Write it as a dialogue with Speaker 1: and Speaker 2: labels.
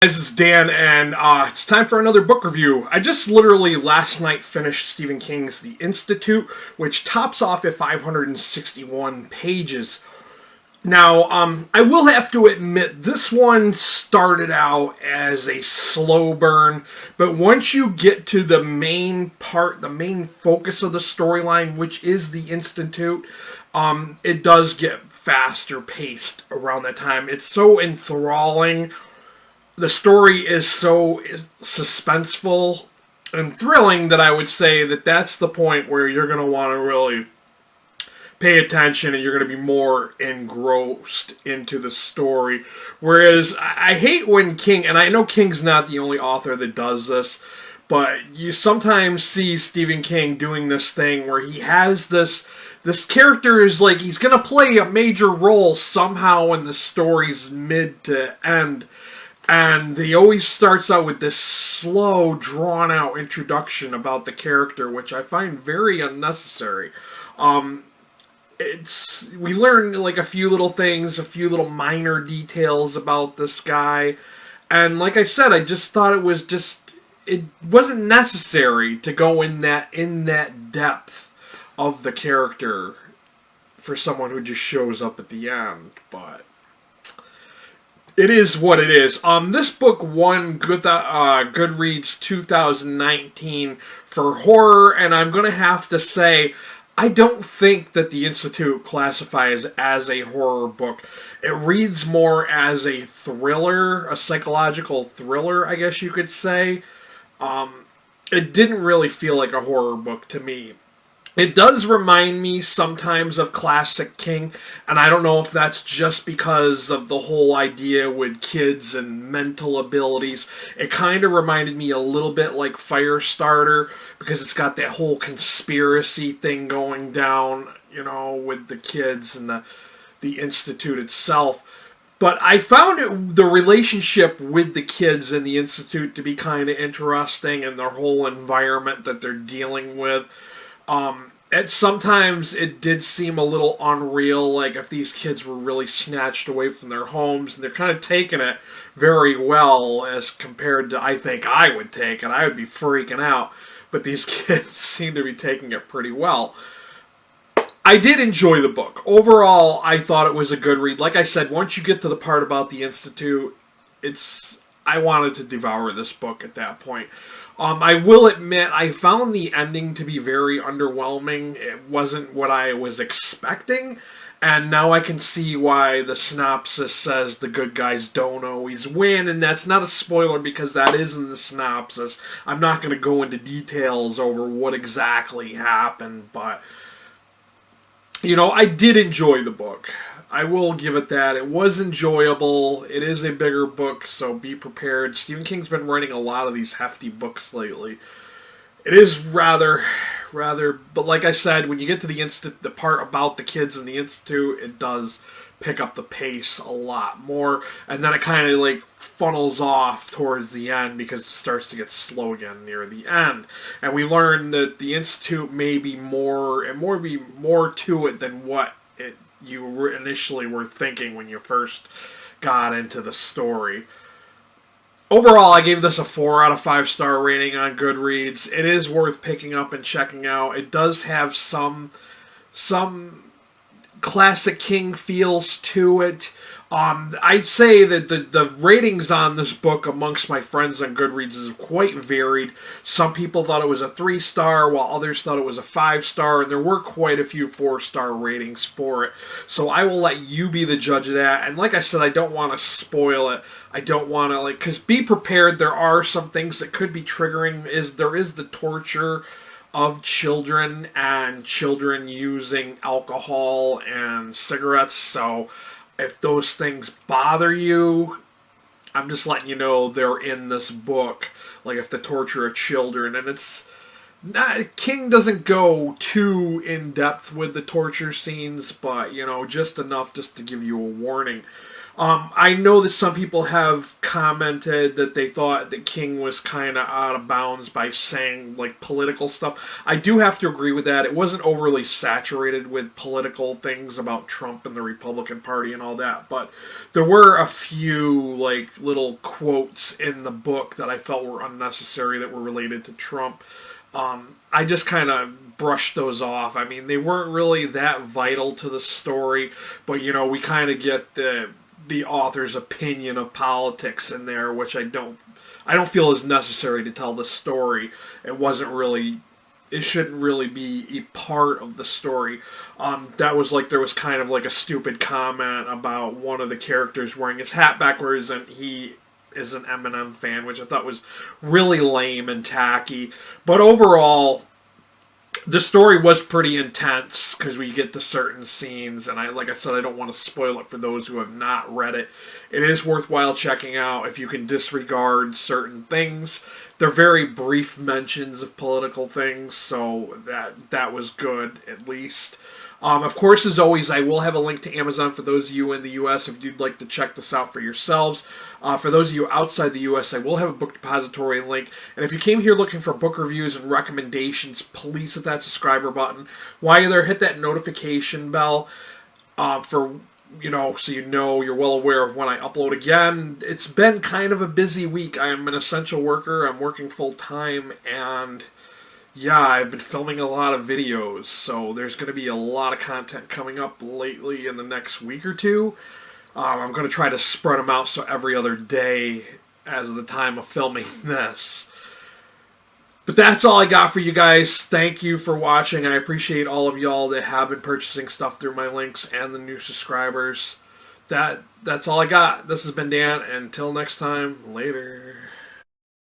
Speaker 1: This is Dan, and it's time for another book review. I just literally last night finished Stephen King's The Institute, which tops off at 561 pages. Now, I will have to admit, this one started out as a slow burn, but once you get to the main part, the main focus of the storyline, which is The Institute, it does get faster paced around that time. It's so enthralling. The story is so suspenseful and thrilling that I would say that that's the point where you're going to want to really pay attention and you're going to be more engrossed into the story. Whereas I hate when King, and I know King's not the only author that does this, but you sometimes see Stephen King doing this thing where he has this character is like he's going to play a major role somehow in the story's mid to end. And he always starts out with this slow, drawn-out introduction about the character, which I find very unnecessary. We learn like a few little things, a few little minor details about this guy, and like I said, I just thought it wasn't necessary to go in that depth of the character for someone who just shows up at the end, but it is what it is. This book won Goodreads 2019 for horror, and I'm going to have to say, I don't think that The Institute classifies as a horror book. It reads more as a thriller, a psychological thriller, I guess you could say. It didn't really feel like a horror book to me. It does remind me sometimes of classic King, and I don't know if that's just because of the whole idea with kids and mental abilities. It kind of reminded me a little bit like Firestarter, because it's got that whole conspiracy thing going down, with the kids and the Institute itself. But I found the relationship with the kids in the Institute to be kind of interesting, and their whole environment that they're dealing with. Sometimes it did seem a little unreal, like if these kids were really snatched away from their homes, and they're kind of taking it very well as compared to I think I would take it. I would be freaking out, but these kids seem to be taking it pretty well. I did enjoy the book. Overall, I thought it was a good read. Like I said, once you get to the part about the Institute, I wanted to devour this book at that point. I will admit, I found the ending to be very underwhelming. It wasn't what I was expecting, and now I can see why the synopsis says the good guys don't always win, and that's not a spoiler because that is in the synopsis. I'm not going to go into details over what exactly happened, but, I did enjoy the book. I will give it that. It was enjoyable. It is a bigger book, so be prepared. Stephen King's been writing a lot of these hefty books lately. It is rather, but like I said, when you get to the part about the kids in the Institute, it does pick up the pace a lot more, and then it kind of like funnels off towards the end because it starts to get slow again near the end. And we learn that the Institute may be more to it than what you initially were thinking when you first got into the story. Overall, I gave this a 4 out of 5 star rating on Goodreads. It is worth picking up and checking out. It does have some classic King feels to it. I'd say that the ratings on this book amongst my friends on Goodreads is quite varied. Some people thought it was a 3-star, while others thought it was a 5-star, and there were quite a few 4-star ratings for it. So I will let you be the judge of that. And like I said, I don't want to spoil it. I don't want to, because be prepared. There are some things that could be triggering. There is the torture of children and children using alcohol and cigarettes, so if those things bother you, I'm just letting you know they're in this book. Like if the torture of children, and it's not, King doesn't go too in depth with the torture scenes, but just enough just to give you a warning. I know that some people have commented that they thought that King was kind of out of bounds by saying like political stuff. I do have to agree with that. It wasn't overly saturated with political things about Trump and the Republican Party and all that, but there were a few like little quotes in the book that I felt were unnecessary that were related to Trump. I just kind of brushed those off. I mean, they weren't really that vital to the story, but you know, we kind of get the author's opinion of politics in there, which I don't feel is necessary to tell the story. It shouldn't really be a part of the story. That was like, there was kind of like a stupid comment about one of the characters wearing his hat backwards, and he is an Eminem fan, which I thought was really lame and tacky. But overall, the story was pretty intense because we get to certain scenes, and like I said, I don't want to spoil it for those who have not read it. It is worthwhile checking out if you can disregard certain things. They're very brief mentions of political things, so that was good at least. Of course, as always, I will have a link to Amazon for those of you in the U.S. if you'd like to check this out for yourselves. For those of you outside the U.S., I will have a book depository link. And if you came here looking for book reviews and recommendations, please hit that subscriber button. While you're there, hit that notification bell so you know you're well aware of when I upload again. It's been kind of a busy week. I am an essential worker. I'm working full-time, and yeah, I've been filming a lot of videos, so there's going to be a lot of content coming up lately in the next week or two. I'm going to try to spread them out so every other day as of the time of filming this. But that's all I got for you guys. Thank you for watching. I appreciate all of y'all that have been purchasing stuff through my links and the new subscribers. That's all I got. This has been Dan. Until next time, later.